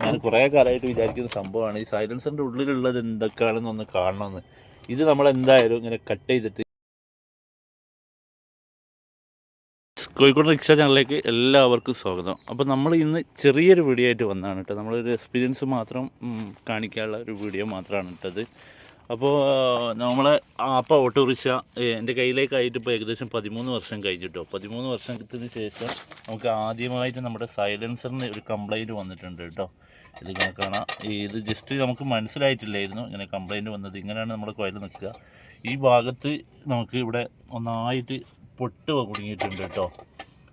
ഞാൻ കുറേ കാലമായിട്ട് വിചാരിക്കുന്ന സംഭവമാണ് ഈ സൈലൻസറിൻ്റെ ഉള്ളിലുള്ളത് എന്തൊക്കെയാണെന്നൊന്ന് കാണണമെന്ന്. ഇത് നമ്മളെന്തായാലും ഇങ്ങനെ കട്ട് ചെയ്തിട്ട് കോഴിക്കോട് റിക്ഷ ചാനലിലേക്ക് എല്ലാവർക്കും സ്വാഗതം. അപ്പോൾ നമ്മൾ ഇന്ന് ചെറിയൊരു വീഡിയോ ആയിട്ട് വന്നതാണ് കേട്ടോ. നമ്മളൊരു എക്സ്പീരിയൻസ് മാത്രം കാണിക്കാനുള്ള ഒരു വീഡിയോ മാത്രമാണ് ഇട്ടത്. അപ്പോൾ നമ്മളെ അപ്പോൾ ഓട്ടോറിക്ഷ എൻ്റെ കയ്യിലേക്കായിട്ട് ഇപ്പോൾ ഏകദേശം 13 വർഷം കഴിഞ്ഞിട്ടോ. 13 വർഷത്തിന് ശേഷം നമുക്ക് ആദ്യമായിട്ട് നമ്മുടെ സൈലൻസറിന് ഒരു കംപ്ലൈൻറ്റ് വന്നിട്ടുണ്ട് കേട്ടോ. ഇത് കാണാം. ഇത് ജസ്റ്റ് നമുക്ക് മനസ്സിലായിട്ടില്ലായിരുന്നു ഇങ്ങനെ കംപ്ലൈൻറ്റ് വന്നത്. ഇങ്ങനെയാണ് നമ്മുടെ കോയിൽ നിൽക്കുക. ഈ ഭാഗത്ത് നമുക്ക് ഇവിടെ ഒന്നായിട്ട് പൊട്ട് കുടുങ്ങിയിട്ടുണ്ട് കേട്ടോ.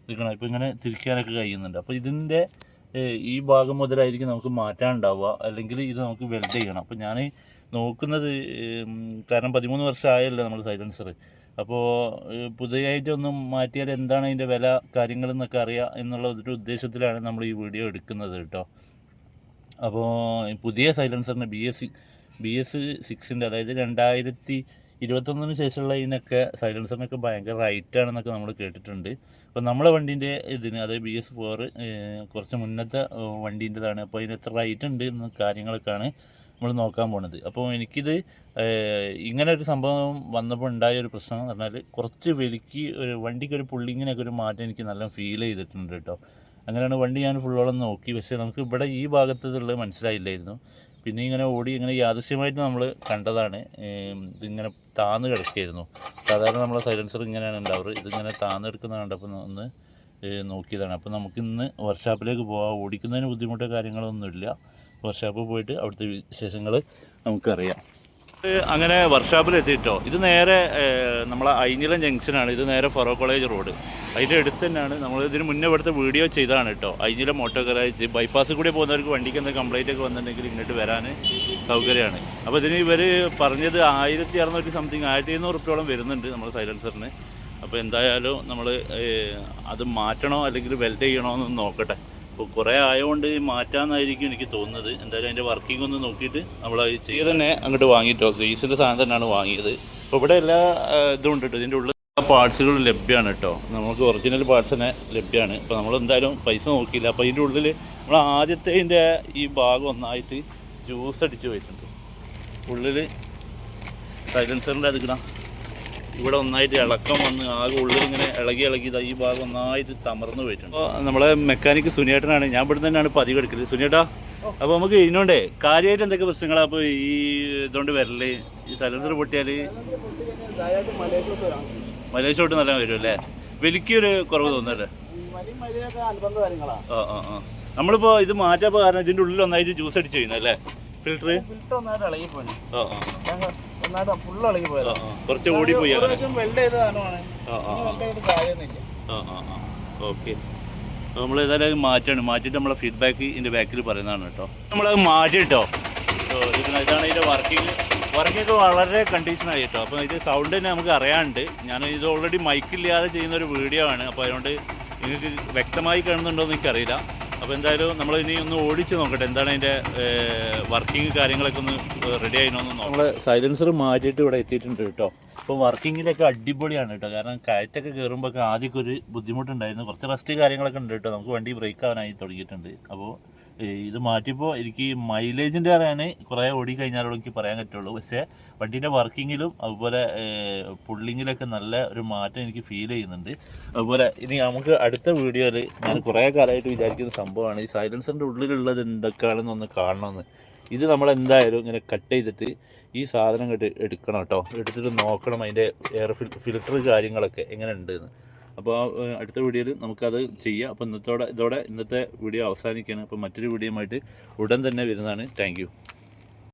ഇരിക്കണം. ഇപ്പോൾ ഇങ്ങനെ തിരിക്കാനൊക്കെ കഴിയുന്നുണ്ട്. അപ്പോൾ ഇതിൻ്റെ ഈ ഭാഗം മുതലായിരിക്കും നമുക്ക് മാറ്റാനുണ്ടാവുക, അല്ലെങ്കിൽ ഇത് നമുക്ക് വെൽഡ് ചെയ്യണം. അപ്പോൾ ഞാൻ നോക്കുന്നത്, കാരണം 13 വർഷമായല്ലോ നമ്മൾ സൈലൻസർ. അപ്പോൾ പുതിയതായിട്ടൊന്നും മാറ്റിയാൽ എന്താണ് അതിൻ്റെ വില കാര്യങ്ങളെന്നൊക്കെ അറിയാം എന്നുള്ള ഒരു ഉദ്ദേശത്തിലാണ് നമ്മൾ ഈ വീഡിയോ എടുക്കുന്നത് കേട്ടോ. അപ്പോൾ പുതിയ സൈലൻസറിന് BS 6ൻ്റെ, അതായത് 2021 ശേഷമുള്ള ഇതിനൊക്കെ സൈലൻസറിനൊക്കെ ഭയങ്കര റൈറ്റാണെന്നൊക്കെ നമ്മൾ കേട്ടിട്ടുണ്ട്. അപ്പോൾ നമ്മളെ വണ്ടീൻ്റെ ഇതിന്, അതായത് BS 4 കുറച്ച് മുന്നത്തെ വണ്ടീൻ്റെതാണ്. അപ്പോൾ ഇതിന് എത്ര റൈറ്റ് ഉണ്ട് എന്ന കാര്യങ്ങളൊക്കെയാണ് നമ്മൾ നോക്കാൻ പോണത്. അപ്പോൾ എനിക്കിത് ഇങ്ങനെ ഒരു സംഭവം വന്നപ്പോൾ ഉണ്ടായ ഒരു പ്രശ്നം എന്ന് പറഞ്ഞാൽ, കുറച്ച് വലിക്ക് വണ്ടിക്ക് ഒരു പുള്ളിങ്ങിനൊക്കെ ഒരു മാറ്റം എനിക്ക് നല്ല ഫീൽ ചെയ്തിട്ടുണ്ട് കേട്ടോ. അങ്ങനെയാണ് വണ്ടി ഞാൻ ഫുള്ളോളം നോക്കി. പക്ഷേ നമുക്ക് ഇവിടെ ഈ ഭാഗത്തുള്ളത് മനസ്സിലായില്ലായിരുന്നു. പിന്നെ ഇങ്ങനെ ഓടി ഇങ്ങനെ യാദൃശ്യമായിട്ട് നമ്മൾ കണ്ടതാണ്. ഇതിങ്ങനെ താന്ന് കിടക്കുകയായിരുന്നു. സാധാരണ നമ്മളെ സൈലൻസർ ഇങ്ങനെയാണ് ഉണ്ടാവുക. ഇതിങ്ങനെ താന്ന് കിടക്കുന്ന കണ്ടപ്പോൾ ഒന്ന് നോക്കിയതാണ്. അപ്പോൾ നമുക്കിന്ന് വർക്ക്ഷോപ്പിലേക്ക് പോകാം. ഓടിക്കുന്നതിന് ബുദ്ധിമുട്ടോ കാര്യങ്ങളൊന്നുമില്ല. വർക്ക്ഷോപ്പിൽ പോയിട്ട് അവിടുത്തെ വിശേഷങ്ങൾ നമുക്കറിയാം. അങ്ങനെ വർക്ക്ഷോപ്പിൽ എത്തിയിട്ടോ. ഇത് നേരെ നമ്മളെ ഐനിലം ജംഗ്ഷനാണ്. ഇത് നേരെ ഫറൂഖ് കോളേജ് റോഡ്. അതിൻ്റെ അടുത്ത് തന്നെയാണ്. നമ്മൾ ഇതിന് മുന്നേ ഇവിടുത്തെ വീഡിയോ ചെയ്തതാണ് കേട്ടോ. ഐനിലം ഓട്ടോ ഗാരേജ് ബൈപ്പാസിൽ കൂടി പോകുന്നവർക്ക് വണ്ടിക്ക് എന്തെങ്കിലും കംപ്ലൈൻറ്റ് ഒക്കെ വന്നിട്ടുണ്ടെങ്കിൽ ഇങ്ങോട്ട് വരാൻ സൗകര്യമാണ്. അപ്പോൾ ഇതിന് ഇവർ പറഞ്ഞത് 1600 സംതിങ് 1700 റുപ്യോളം വരുന്നുണ്ട് നമ്മൾ സൈലൻസറിന്. അപ്പോൾ എന്തായാലും നമ്മൾ അത് മാറ്റണോ അല്ലെങ്കിൽ വെൽഡ് ചെയ്യണോ എന്നൊന്ന് നോക്കട്ടെ. അപ്പോൾ കുറേ ആയതുകൊണ്ട് മാറ്റാമെന്നായിരിക്കും എനിക്ക് തോന്നുന്നത്. എന്തായാലും അതിൻ്റെ വർക്കിംഗ് ഒന്ന് നോക്കിയിട്ട് നമ്മൾ ചെയ്ത് തന്നെ അങ്ങോട്ട് വാങ്ങിയിട്ടോ. ഗ്രീസിൻ്റെ സാധനം തന്നെയാണ് വാങ്ങിയത്. അപ്പോൾ ഇവിടെ എല്ലാ ഇതും ഉണ്ട് കേട്ടോ. ഇതിൻ്റെ ഉള്ളിൽ പാർട്സുകളും ലഭ്യമാണ് കേട്ടോ. നമുക്ക് ഒറിജിനൽ പാർട്സ് തന്നെ ലഭ്യമാണ്. അപ്പോൾ നമ്മൾ എന്തായാലും പൈസ നോക്കിയില്ല. അപ്പോൾ അതിൻ്റെ ഉള്ളിൽ നമ്മൾ ആദ്യത്തെ ഈ ഭാഗം ഒന്നായിട്ട് ജ്യൂസ് അടിച്ച് പോയിട്ടുണ്ട്. ഉള്ളിൽ സൈലൻസറിൻ്റെ അടുക്കണം ഇവിടെ ഒന്നായിട്ട് ഇളക്കം വന്ന് ആകെ ഉള്ളിൽ ഇങ്ങനെ ഇളകി ഈ ഭാഗം ഒന്നായിട്ട് തമർന്ന് പോയിട്ടുണ്ട്. അപ്പോൾ നമ്മളെ മെക്കാനിക്ക് സുനിയേട്ടനാണ്. ഞാൻ ഇവിടെ തന്നെയാണ് പതിവ് എടുക്കല്. സുനിയേട്ടാ, അപ്പോൾ നമുക്ക് ഇതിനോണ്ടേ കാര്യമായിട്ട് എന്തൊക്കെ പ്രശ്നങ്ങളാണ് അപ്പോൾ ഈ ഇതുകൊണ്ട് വരല്? ഈ സൈലൻസർ പൊട്ടിയാൽ മലേഷ്യോട്ട് നല്ല വരും അല്ലേ? വലിക്കൊരു കുറവ് തോന്നല്ലേ? നമ്മളിപ്പോൾ ഇത് മാറ്റാപ്പോൾ കാരണം ഇതിൻ്റെ ഉള്ളിൽ ഒന്നായിട്ട് ജ്യൂസ് അടിച്ച് ചെയ്യുന്നല്ലേ? ഫിൽറ്റർ ഒന്നായിട്ട് ഇളകിപ്പോയി. കുറച്ച് ഓടിപ്പോയി. ഓക്കെ, നമ്മൾ ഏതായാലും മാറ്റിയിട്ട് നമ്മളെ ഫീഡ്ബാക്ക് ഇതിൻ്റെ ബാക്കിൽ പറയുന്നതാണ് കേട്ടോ. നമ്മളത് മാറ്റിയിട്ടോ. ഇതാണ് ഇതിൻ്റെ വർക്കിംഗ് വളരെ കണ്ടീഷനായി കേട്ടോ. അപ്പോൾ ഇത് സൗണ്ട് തന്നെ നമുക്ക് അറിയാണ്ട്. ഞാൻ ഇത് ഓൾറെഡി മൈക്കില്ലാതെ ചെയ്യുന്നൊരു വീഡിയോ ആണ്. അപ്പോൾ അതുകൊണ്ട് നിങ്ങൾക്ക് വ്യക്തമായി കാണുന്നുണ്ടോ എന്ന് എനിക്കറിയില്ല. അപ്പോൾ എന്തായാലും നമ്മൾ ഇനി ഒന്ന് ഓടിച്ച് നോക്കട്ടെ എന്താണ് അതിൻ്റെ വർക്കിംഗ് കാര്യങ്ങളൊക്കെ ഒന്ന് റെഡി ആയിനോന്ന്. നമ്മൾ സൈലൻസർ മാറ്റിയിട്ട് ഇവിടെ എത്തിയിട്ടുണ്ട് കേട്ടോ. അപ്പോൾ വർക്കിങ്ങിലൊക്കെ അടിപൊളിയാണ് കേട്ടോ. കാരണം കയറ്റൊക്കെ കയറുമ്പോൾ ആദ്യമൊക്കെ ഒരു ബുദ്ധിമുട്ടുണ്ടായിരുന്നു. കുറച്ച് റെസ്റ്റ് കാര്യങ്ങളൊക്കെ ഉണ്ട് കേട്ടോ. നമുക്ക് വണ്ടി ബ്രേക്ക് ആവാനായി തുടങ്ങിയിട്ടുണ്ട്. അപ്പോൾ ഇത് മാറ്റിയപ്പോൾ എനിക്ക് മൈലേജിൻ്റെ അറിയാൻ കുറേ ഓടി കഴിഞ്ഞാലും എനിക്ക് പറയാൻ പറ്റുള്ളൂ. പക്ഷേ വണ്ടീൻ്റെ വർക്കിങ്ങിലും അതുപോലെ പുള്ളിങ്ങിലൊക്കെ നല്ല ഒരു മാറ്റം എനിക്ക് ഫീൽ ചെയ്യുന്നുണ്ട്. അതുപോലെ ഇനി നമുക്ക് അടുത്ത വീഡിയോയിൽ ഞാൻ കുറേ കാലമായിട്ട് വിചാരിക്കുന്ന സംഭവമാണ് ഈ സൈലൻസറിൻ്റെ ഉള്ളിലുള്ളത് എന്തൊക്കെയാണെന്നൊന്ന് കാണണമെന്ന്. ഇത് നമ്മളെന്തായാലും ഇങ്ങനെ കട്ട് ചെയ്തിട്ട് ഈ സാധനം ഇങ്ങോട്ട് എടുക്കണം കേട്ടോ. എടുത്തിട്ട് നോക്കണം അതിൻ്റെ എയർ ഫിൽറ്റർ കാര്യങ്ങളൊക്കെ എങ്ങനെ ഉണ്ടെന്ന്. അപ്പോൾ അടുത്ത വീഡിയോയിൽ നമുക്കത് ചെയ്യാം. അപ്പോൾ ഇതോടെ ഇന്നത്തെ വീഡിയോ അവസാനിക്കുകയാണ്. അപ്പോൾ മറ്റൊരു വീഡിയോയുമായിട്ട് ഉടൻ തന്നെ വരുന്നതാണ്. Thank you.